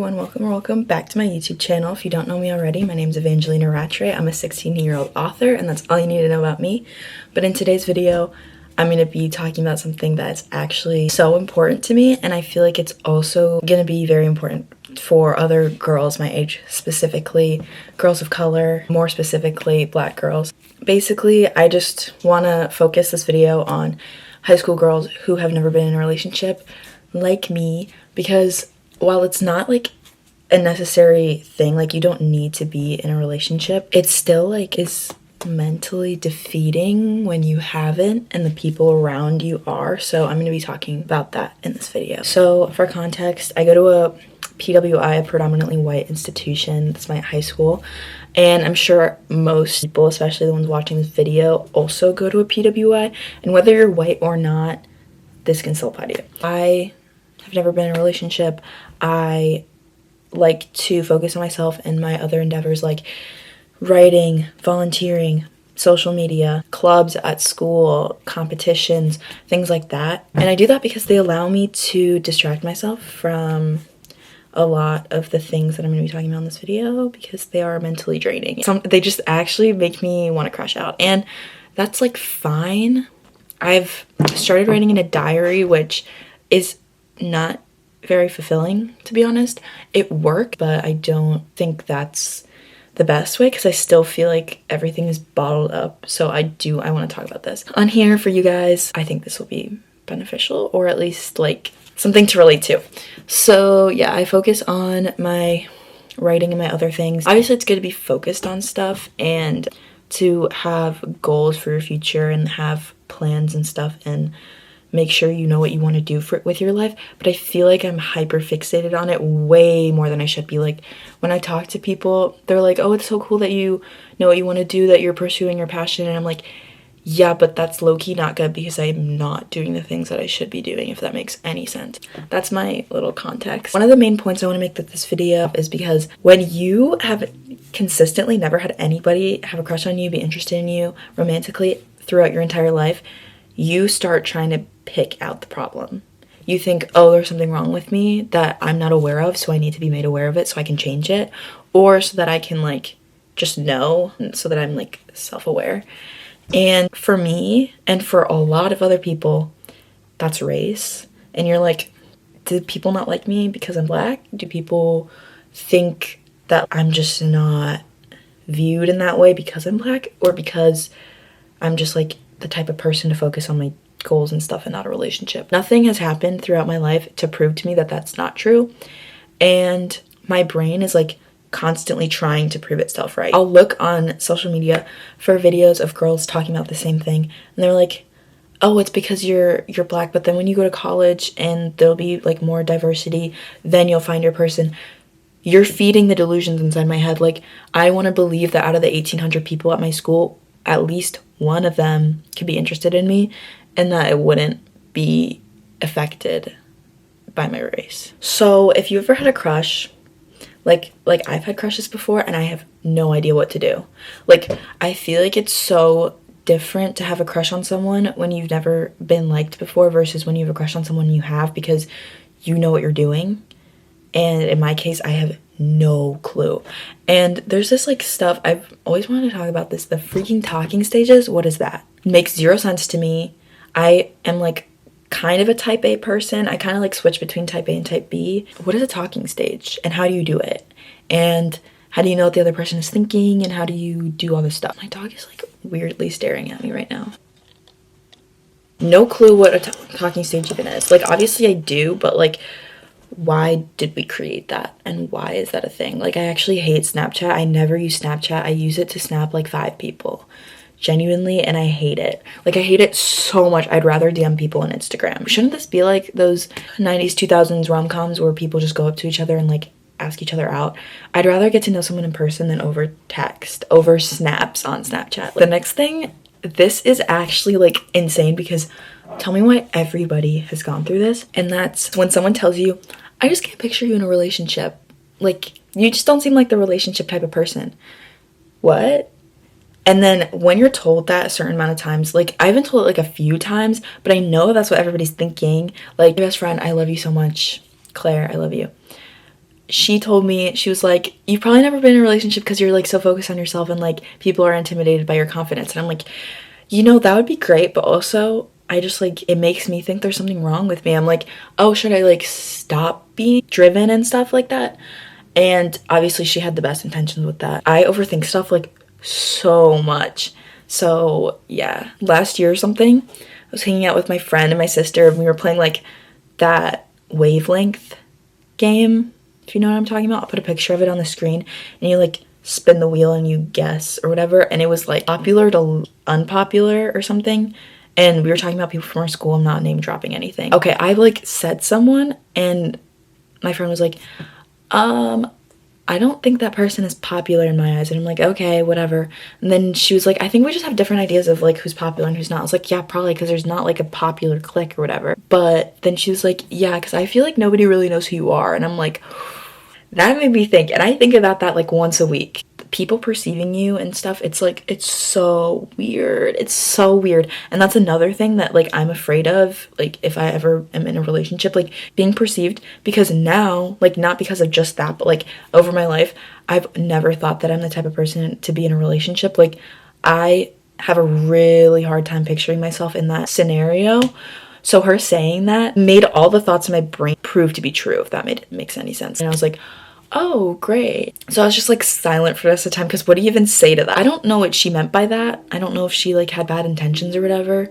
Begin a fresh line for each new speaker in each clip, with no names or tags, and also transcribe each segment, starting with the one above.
everyone, welcome back to my YouTube channel. If you don't know me already, my name is Evangelina Rattray. I'm a 16-year-old author, and that's all you need to know about me. But in today's video, I'm going to be talking about something that's actually so important to me, and I feel like it's also going to be very important for other girls my age, specifically girls of color, more specifically Black girls. Basically, I just want to focus this video on high school girls who have never been in a relationship like me, because while it's not like a necessary thing, like you don't need to be in a relationship, it still like is mentally defeating when you haven't and the people around you are. So I'm going to be talking about that in this video. So for context, I go to a PWI, a predominantly white institution. That's my high school, and I'm sure most people, especially the ones watching this video, also go to a PWI, and whether you're white or not, this can still apply to you. I have never been in a relationship. I like to focus on myself and my other endeavors like writing, volunteering, social media, clubs at school, competitions, things like that. And I do that because they allow me to distract myself from a lot of the things that I'm going to be talking about in this video, because they are mentally draining. They just actually make me want to crash out, and that's like fine. I've started writing in a diary, which is not very fulfilling, to be honest. It worked, but I don't think that's the best way, because I still feel like everything is bottled up. So I want to talk about this on here for you guys. I think this will be beneficial, or at least like something to relate to. So yeah, I focus on my writing and my other things. Obviously it's good to be focused on stuff and to have goals for your future and have plans and stuff and make sure you know what you want to do with your life, but I feel like I'm hyper fixated on it way more than I should be. Like when I talk to people, they're like, oh, it's so cool that you know what you want to do, that you're pursuing your passion, and I'm like, yeah, but that's low-key not good, because I'm not doing the things that I should be doing, if that makes any sense. That's my little context. One of the main points I want to make with this video is because when you have consistently never had anybody have a crush on you, be interested in you romantically throughout your entire life, you start trying to pick out the problem. You think, oh, there's something wrong with me that I'm not aware of, so I need to be made aware of it so I can change it, or so that I can like just know, so that I'm like self-aware. And for me, and for a lot of other people, that's race. And you're like, do people not like me because I'm Black? Do people think that I'm just not viewed in that way because I'm Black, or because I'm just like the type of person to focus on my goals and stuff and not a relationship? Nothing has happened throughout my life to prove to me that that's not true, and my brain is like constantly trying to prove itself right. I'll look on social media for videos of girls talking about the same thing, and they're like, oh, it's because you're Black, but then when you go to college and there'll be like more diversity, then you'll find your person. You're feeding the delusions inside my head. Like, I want to believe that out of the 1,800 people at my school, at least one of them could be interested in me, and that it wouldn't be affected by my race. So if you ever had a crush, like I've had crushes before, and I have no idea what to do. Like, I feel like it's so different to have a crush on someone when you've never been liked before versus when you have a crush on someone you have, because you know what you're doing. And in my case, I have no clue. And there's this like stuff, I've always wanted to talk about this, the freaking talking stages. What is that? It makes zero sense to me. I am like kind of a type A person. I kind of like switch between type A and type B. What is a talking stage, and how do you do it? And how do you know what the other person is thinking, and how do you do all this stuff? My dog is like weirdly staring at me right now. No clue what a talking stage even is. Like, obviously I do, but like, why did we create that, and why is that a thing? Like, I actually hate Snapchat. I never use Snapchat. I use it to snap like 5 people, genuinely, and I hate it. Like, I hate it so much. I'd rather DM people on Instagram. Shouldn't this be like those 90s 2000s rom-coms where people just go up to each other and like ask each other out? I'd rather get to know someone in person than over text, over snaps on Snapchat. The next thing, this is actually like insane, because tell me why everybody has gone through this, and that's when someone tells you, I just can't picture you in a relationship. Like, you just don't seem like the relationship type of person. What? And then when you're told that a certain amount of times, like I've been told it like a few times, but I know that's what everybody's thinking. Like, my best friend, I love you so much. Claire, I love you. she told me, she was like, you've probably never been in a relationship because you're like so focused on yourself and like people are intimidated by your confidence. And I'm like, you know, that would be great, but also I just like, it makes me think there's something wrong with me. I'm like, oh, should I like stop being driven and stuff like that? And obviously she had the best intentions with that. I overthink stuff like so much. So yeah, last year or something, I was hanging out with my friend and my sister and we were playing like that wavelength game, if you know what I'm talking about. I'll put a picture of it on the screen and you like spin the wheel and you guess or whatever, and it was like popular to unpopular or something, and we were talking about people from our school. I'm not name dropping anything. Okay, I like said someone and my friend was like, I don't think that person is popular in my eyes. And I'm like, okay, whatever. And then she was like, I think we just have different ideas of like who's popular and who's not. I was like, yeah, probably, because there's not like a popular clique or whatever. But then she was like, yeah, because I feel like nobody really knows who you are. And I'm like, that made me think. And I think about that like once a week. People perceiving you and stuff, it's like, it's so weird. It's so weird. And that's another thing that like I'm afraid of, like if I ever am in a relationship, like being perceived, because now, like not because of just that, but like over my life, I've never thought that I'm the type of person to be in a relationship. Like I have a really hard time picturing myself in that scenario. So her saying that made all the thoughts in my brain prove to be true, if that makes any sense. And I was like, oh, great. So I was just like silent for the rest of the time, because what do you even say to that? I don't know what she meant by that. I don't know if she like had bad intentions or whatever,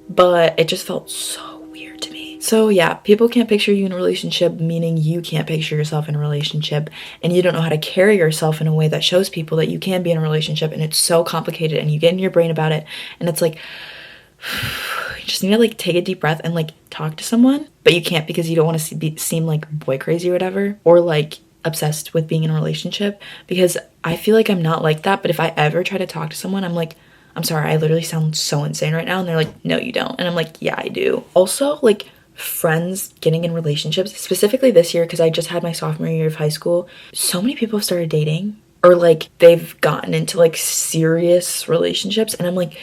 but it just felt so weird to me. So yeah, people can't picture you in a relationship, meaning you can't picture yourself in a relationship, and you don't know how to carry yourself in a way that shows people that you can be in a relationship, and it's so complicated, and you get in your brain about it, and it's like, you just need to like take a deep breath and like talk to someone, but you can't because you don't want to seem like boy crazy or whatever, or like obsessed with being in a relationship, because I feel like I'm not like that. But if I ever try to talk to someone, I'm like, I'm sorry, I literally sound so insane right now, and they're like, no you don't, and I'm like, yeah I do. Also, like friends getting in relationships, specifically this year, because I just had my sophomore year of high school, so many people have started dating, or like they've gotten into like serious relationships, and I'm like,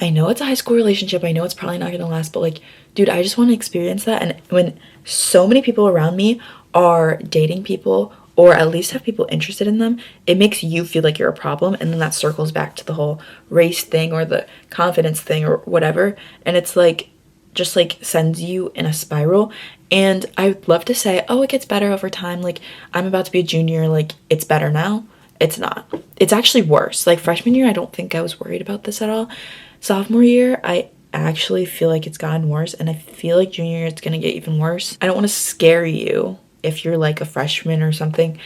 I know it's a high school relationship, I know it's probably not gonna last, but like, dude, I just want to experience that. And when so many people around me are dating people, or at least have people interested in them, it makes you feel like you're a problem, and then that circles back to the whole race thing or the confidence thing or whatever, and it's like just like sends you in a spiral. And I would love to say, oh, it gets better over time, like I'm about to be a junior, like it's better now. It's not. It's actually worse. Like freshman year, I don't think I was worried about this at all. Sophomore year, I actually feel like it's gotten worse, and I feel like junior year it's gonna get even worse. I don't want to scare you if you're like a freshman or something.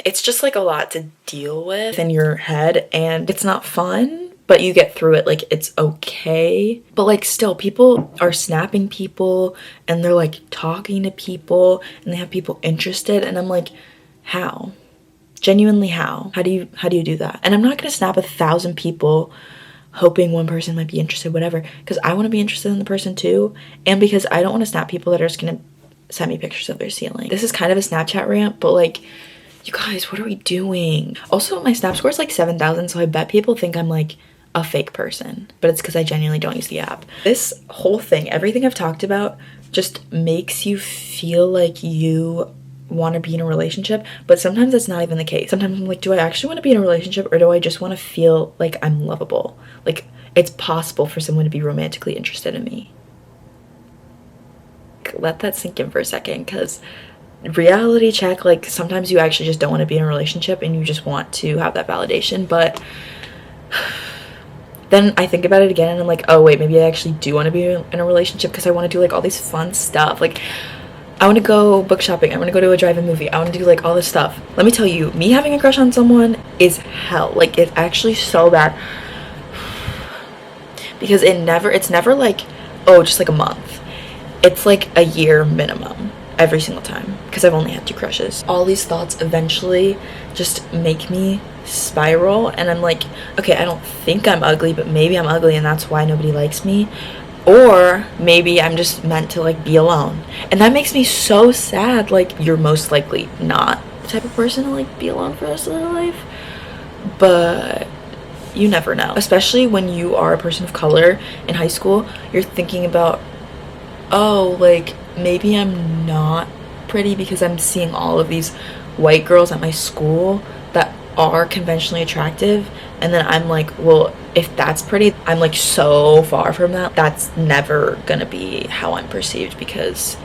It's just like a lot to deal with in your head, and it's not fun, but you get through it. Like it's okay, but like still people are snapping people, and they're like talking to people, and they have people interested, and I'm like, how? Genuinely, how do you do that? And I'm not gonna snap 1,000 people hoping one person might be interested, whatever, because I want to be interested in the person too, and because I don't want to snap people that are just gonna send me pictures of their ceiling. This is kind of a Snapchat rant, but like, you guys, what are we doing? Also, my snap score is like 7,000, so I bet people think I'm like a fake person, but it's because I genuinely don't use the app. This whole thing, everything I've talked about, just makes you feel like you want to be in a relationship, but sometimes that's not even the case. Sometimes I'm like, do I actually want to be in a relationship, or do I just want to feel like I'm lovable? Like it's possible for someone to be romantically interested in me. Let that sink in for a second, because reality check, like sometimes you actually just don't want to be in a relationship and you just want to have that validation. But then I think about it again and I'm like, oh wait, maybe I actually do want to be in a relationship, because I want to do like all these fun stuff. Like I want to go book shopping, I want to go to a drive-in movie, I want to do like all this stuff. Let me tell you, me having a crush on someone is hell. Like it's actually so bad, because it's never like, oh, just like a month. It's like a year minimum every single time, because I've only had 2 crushes. All these thoughts eventually just make me spiral, and I'm like, okay, I don't think I'm ugly, but maybe I'm ugly and that's why nobody likes me. Or maybe I'm just meant to like be alone, and that makes me so sad. Like you're most likely not the type of person to like be alone for the rest of their life, but you never know. Especially when you are a person of color in high school, you're thinking about, oh, like maybe I'm not pretty because I'm seeing all of these white girls at my school that are conventionally attractive, and then I'm like, well, if that's pretty, I'm like so far from that. That's never gonna be how I'm perceived because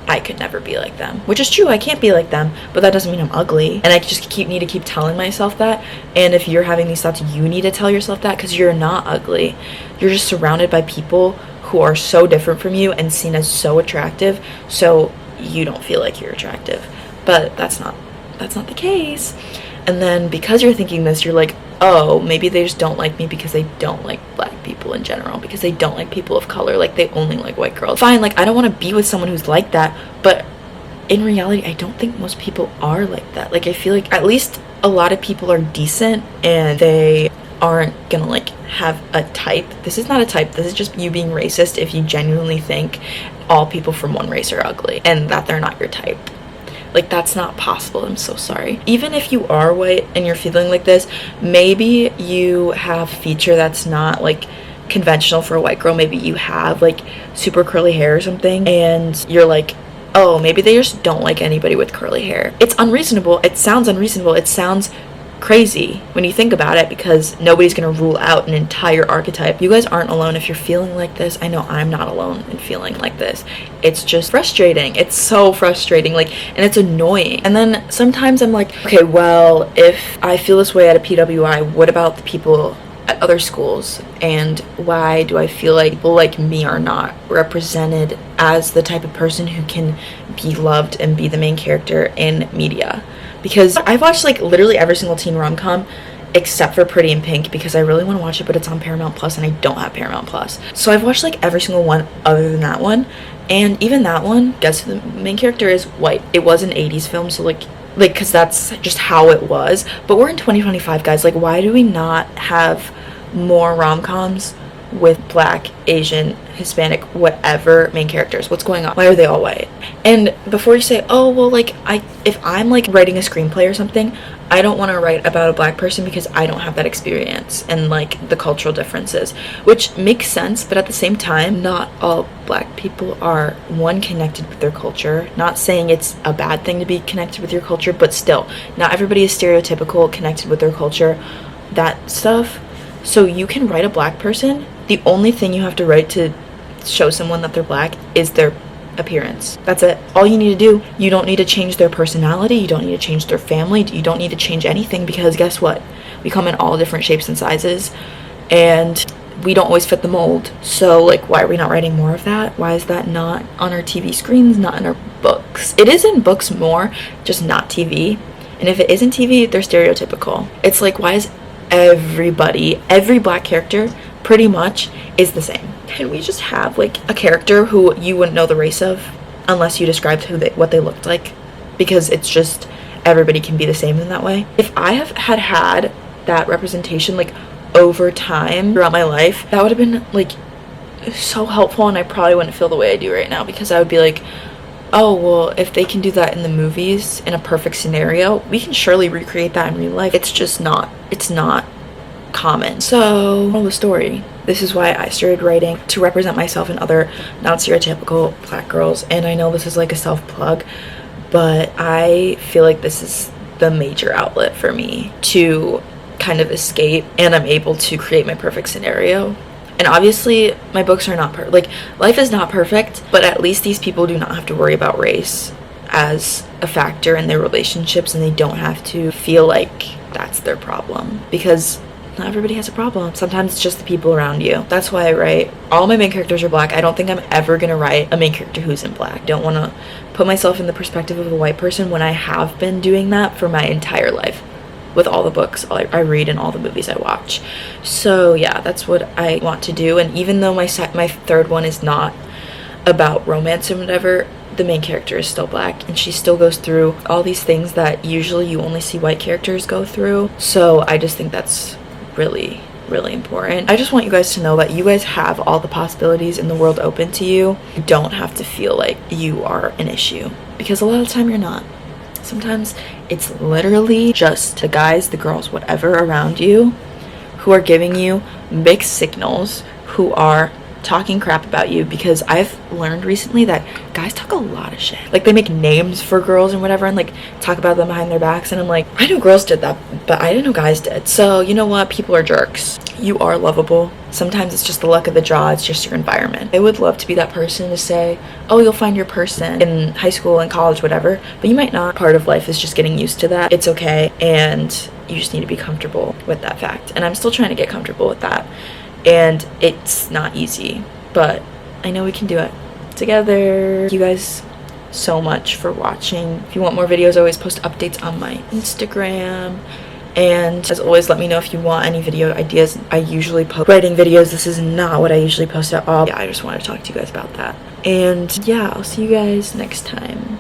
I could never be like them, which is true. I can't be like them, but that doesn't mean I'm ugly, and I just need to keep telling myself that. And if you're having these thoughts, you need to tell yourself that, because you're not ugly. You're just surrounded by people who are so different from you and seen as so attractive, so you don't feel like you're attractive. But that's not the case. And then because you're thinking this, you're like, oh, maybe they just don't like me because they don't like black people in general, because they don't like people of color, like they only like white girls. Fine, like I don't want to be with someone who's like that, but in reality I don't think most people are like that. Like I feel like at least a lot of people are decent and they aren't gonna like have a type. This is not a type, this is just you being racist if you genuinely think all people from one race are ugly and that they're not your type. Like, that's not possible. I'm so sorry. Even if you are white and you're feeling like this, maybe you have a feature that's not like conventional for a white girl. Maybe you have like super curly hair or something, and you're like, oh, maybe they just don't like anybody with curly hair. It's unreasonable. It sounds unreasonable. It sounds crazy when you think about it, because nobody's gonna rule out an entire archetype. You guys aren't alone if you're feeling like this. I know I'm not alone in feeling like this. It's just frustrating. It's so frustrating, like, and it's annoying. And then sometimes I'm like, okay, well, if I feel this way at a PWI, what about the people at other schools? And why do I feel like people like me are not represented as the type of person who can be loved and be the main character in media? Because I've watched like literally every single teen rom-com except for Pretty in Pink, because I really want to watch it, but it's on Paramount Plus and I don't have Paramount Plus. So I've watched like every single one other than that one, and even that one, guess who the main character is? White. It was an 80s film, so like because that's just how it was. But we're in 2025, guys. Like, why do we not have more rom-coms with black, Asian, Hispanic, whatever main characters? What's going on? Why are they all white? And before you say, oh, well, like, if I'm like writing a screenplay or something, I don't want to write about a black person because I don't have that experience and like the cultural differences, which makes sense. But at the same time, not all black people are connected with their culture. Not saying it's a bad thing to be connected with your culture, but still, not everybody is stereotypical connected with their culture, that stuff. So you can write a black person. The only thing you have to write to show someone that they're black is their appearance. That's it. All you need to do. You don't need to change their personality. You don't need to change their family. You don't need to change anything, because guess what? We come in all different shapes and sizes, and we don't always fit the mold. So like, why are we not writing more of that? Why is that not on our TV screens, not in our books? It is in books more, just not TV. And if it isn't TV, they're stereotypical. It's like, why is every black character pretty much is the same? Can we just have like a character who you wouldn't know the race of unless you described what they looked like? Because it's just, everybody can be the same in that way. If I had that representation like over time throughout my life, that would have been like so helpful, and I probably wouldn't feel the way I do right now, because I would be like, oh, well, if they can do that in the movies in a perfect scenario, we can surely recreate that in real life. It's not common. So, moral of the story, this is why I started writing, to represent myself and other non-stereotypical black girls. And I know this is like a self-plug, but I feel like this is the major outlet for me to kind of escape, and I'm able to create my perfect scenario. And obviously my books are not perfect. Like, life is not perfect, but at least these people do not have to worry about race as a factor in their relationships, and they don't have to feel like that's their problem, because not everybody has a problem. Sometimes it's just the people around you. That's why I write, all my main characters are black. I don't think I'm ever gonna write a main character who's in black. I don't want to put myself in the perspective of a white person when I have been doing that for my entire life with all the books I read and all the movies I watch. So yeah, that's what I want to do. And even though my third one is not about romance or whatever, the main character is still black, and she still goes through all these things that usually you only see white characters go through. So I just think that's really, really important. I just want you guys to know that you guys have all the possibilities in the world open to you. You don't have to feel like you are an issue, because a lot of the time you're not. Sometimes it's literally just the guys, the girls, whatever around you who are giving you mixed signals, who are talking crap about you, because I've learned recently that guys talk a lot of shit. Like, they make names for girls and whatever and like talk about them behind their backs, and I'm like, I knew girls did that, but I didn't know guys did. So you know what, people are jerks. You are lovable. Sometimes it's just the luck of the draw, it's just your environment. I would love to be that person to say, oh, you'll find your person in high school and college, whatever, but you might not. Part of life is just getting used to that. It's okay, and you just need to be comfortable with that fact, and I'm still trying to get comfortable with that. And it's not easy, but I know we can do it together. Thank you guys so much for watching. If you want more videos, I always post updates on my Instagram. And as always, let me know if you want any video ideas. I usually post writing videos. This is not what I usually post at all. Yeah, I just wanted to talk to you guys about that. And yeah, I'll see you guys next time.